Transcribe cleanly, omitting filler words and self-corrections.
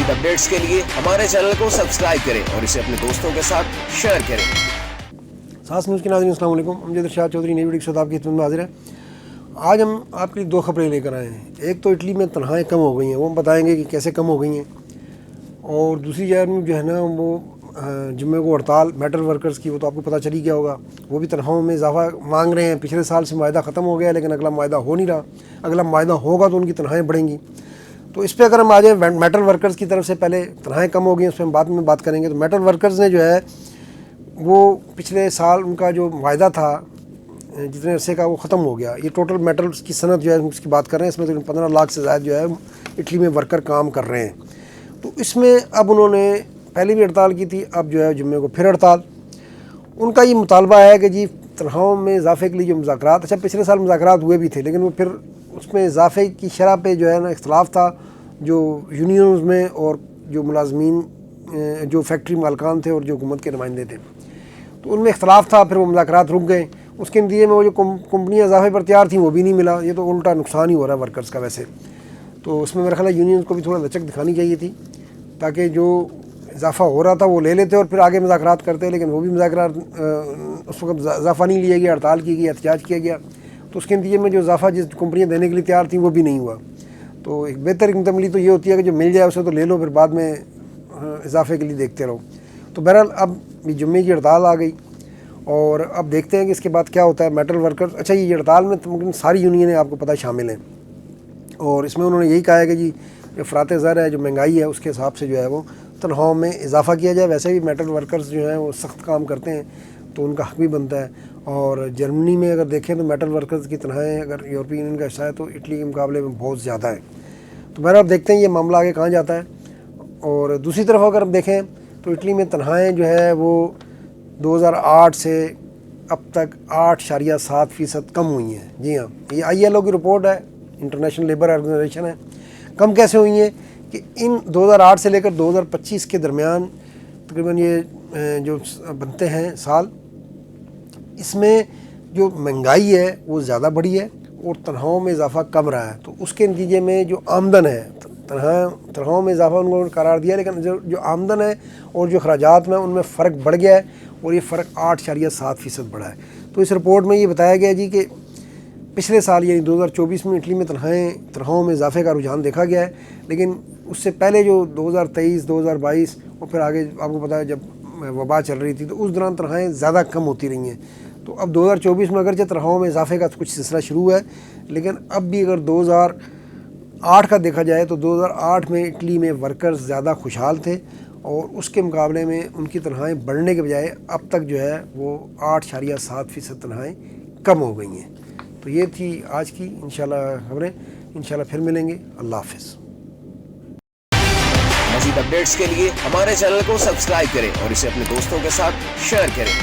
مزید اپڈیٹس کے لیے ہمارے چینل کو سبسکرائب کریں اور اسے اپنے دوستوں کے ساتھ شیئر کریں۔ ساس نیوز کے ناظرین السلام علیکم، امجد ارشاد چودھری نئی ویڈیو کے ساتھ آپ کی خدمت میں حاضر ہے۔ آج ہم آپ کے لیے دو خبریں لے کر آئے ہیں۔ ایک تو اٹلی میں تنخواہیں کم ہو گئی ہیں، وہ ہم بتائیں گے کہ کیسے کم ہو گئی ہیں، اور دوسری جانب جو ہے نا وہ جمعے کو ہڑتال میٹل ورکرز کی، وہ تو آپ کو پتہ چلی گیا ہوگا، وہ بھی تنخواہوں میں اضافہ مانگ رہے ہیں۔ پچھلے سال سے معاہدہ ختم ہو گیا لیکن اگلا معاہدہ ہو نہیں رہا، اگلا معاہدہ ہوگا تو ان کی تنخواہیں بڑھیں گی۔ تو اس پہ اگر ہم آ جائیں میٹل ورکرز کی طرف سے، پہلے تنخواہیں کم ہو گئی ہیں اس پہ ہم بعد میں بات کریں گے۔ تو میٹل ورکرز نے جو ہے وہ پچھلے سال ان کا جو معاہدہ تھا جتنے عرصے کا، وہ ختم ہو گیا۔ یہ ٹوٹل میٹلز کی صنعت جو ہے اس کی بات کر رہے ہیں، اس میں تقریباً 15 لاکھ سے زائد جو ہے اٹلی میں ورکر کام کر رہے ہیں۔ تو اس میں اب انہوں نے پہلے بھی ہڑتال کی تھی، اب جو ہے جمعے کو پھر ہڑتال۔ ان کا یہ مطالبہ ہے کہ جی تنخواہوں میں اضافے کے لیے جو مذاکرات، اچھا پچھلے سال مذاکرات ہوئے بھی تھے لیکن وہ پھر اس میں اضافے کی شرح پہ جو ہے نا اختلاف تھا، جو یونینز میں اور جو ملازمین جو فیکٹری مالکان تھے اور جو حکومت کے نمائندے تھے، تو ان میں اختلاف تھا، پھر وہ مذاکرات رک گئے۔ اس کے نتیجے میں وہ جو کمپنیاں اضافے پر تیار تھیں وہ بھی نہیں ملا۔ یہ تو الٹا نقصان ہی ہو رہا ہے ورکرز کا ویسے تو۔ اس میں میرا خیال ہے یونینز کو بھی تھوڑا لچک دکھانی چاہیے تھی تاکہ جو اضافہ ہو رہا تھا وہ لے لیتے اور پھر آگے مذاکرات کرتے، لیکن وہ بھی مذاکرات اس وقت اضافہ نہیں لیا گیا، ہڑتال کی گئی، احتجاج کیا گیا، تو اس کے نتیجے میں جو اضافہ جس کمپنیاں دینے کے لیے تیار تھیں وہ بھی نہیں ہوا۔ تو ایک بہتر حکمت عملی تو یہ ہوتی ہے کہ جو مل جائے اسے تو لے لو، پھر بعد میں اضافے کے لیے دیکھتے رہو۔ تو بہرحال اب جمعے کی ہڑتال آ گئی اور اب دیکھتے ہیں کہ اس کے بعد کیا ہوتا ہے۔ میٹل ورکرز، اچھا یہ ہڑتال میں تقریباً ساری یونینیں آپ کو پتہ شامل ہیں، اور اس میں انہوں نے یہی کہا ہے کہ جی افراط زر ہے، جو مہنگائی ہے اس کے حساب سے جو ہے وہ تنخواہوں میں اضافہ کیا جائے۔ ویسے بھی میٹل ورکرز جو ہیں وہ سخت کام کرتے ہیں تو ان کا حق بھی بنتا ہے۔ اور جرمنی میں اگر دیکھیں تو میٹل ورکرز کی تنخواہیں اگر یورپی یونین کا حصہ ہے تو اٹلی کے مقابلے میں بہت زیادہ ہے۔ تو بہرحال دیکھتے ہیں یہ معاملہ آگے کہاں جاتا ہے۔ اور دوسری طرف اگر ہم دیکھیں تو اٹلی میں تنخواہیں جو ہے وہ 2008 سے اب تک 8.7% کم ہوئی ہیں۔ جی ہاں، یہ ILO کی رپورٹ ہے، انٹرنیشنل لیبر آرگنائزیشن ہے۔ کم کیسے ہوئی ہیں کہ ان 2008 سے لے کر 2025 کے درمیان تقریباً یہ جو بنتے ہیں سال، اس میں جو مہنگائی ہے وہ زیادہ بڑھی ہے اور تنخواہوں میں اضافہ کم رہا ہے۔ تو اس کے نتیجے میں جو آمدن ہے، تنخواہوں میں اضافہ ان کو قرار دیا لیکن جو آمدن ہے اور جو اخراجات میں ان میں فرق بڑھ گیا ہے، اور یہ فرق 8.7% بڑھا ہے۔ تو اس رپورٹ میں یہ بتایا گیا جی کہ پچھلے سال یعنی 2024 میں اٹلی میں تنخواہوں میں اضافے کا رجحان دیکھا گیا ہے، لیکن اس سے پہلے جو 2023 2022 اور پھر آگے آپ کو پتہ ہے جب وبا چل رہی تھی تو اس دوران تنخواہیں زیادہ کم ہوتی رہی ہیں۔ تو اب 2024 میں اگرچہ تنخواہوں میں اضافے کا کچھ سلسلہ شروع ہے، لیکن اب بھی اگر 2008 کا دیکھا جائے تو 2008 میں اٹلی میں ورکرز زیادہ خوشحال تھے اور اس کے مقابلے میں ان کی تنخواہیں بڑھنے کے بجائے اب تک جو ہے وہ 8.7% تنخواہیں کم ہو گئی ہیں۔ تو یہ تھی آج کی انشاءاللہ خبریں، انشاءاللہ پھر ملیں گے۔ اللہ حافظ۔ مزید اپڈیٹس کے لیے ہمارے چینل کو سبسکرائب کریں اور اسے اپنے دوستوں کے ساتھ شیئر کریں۔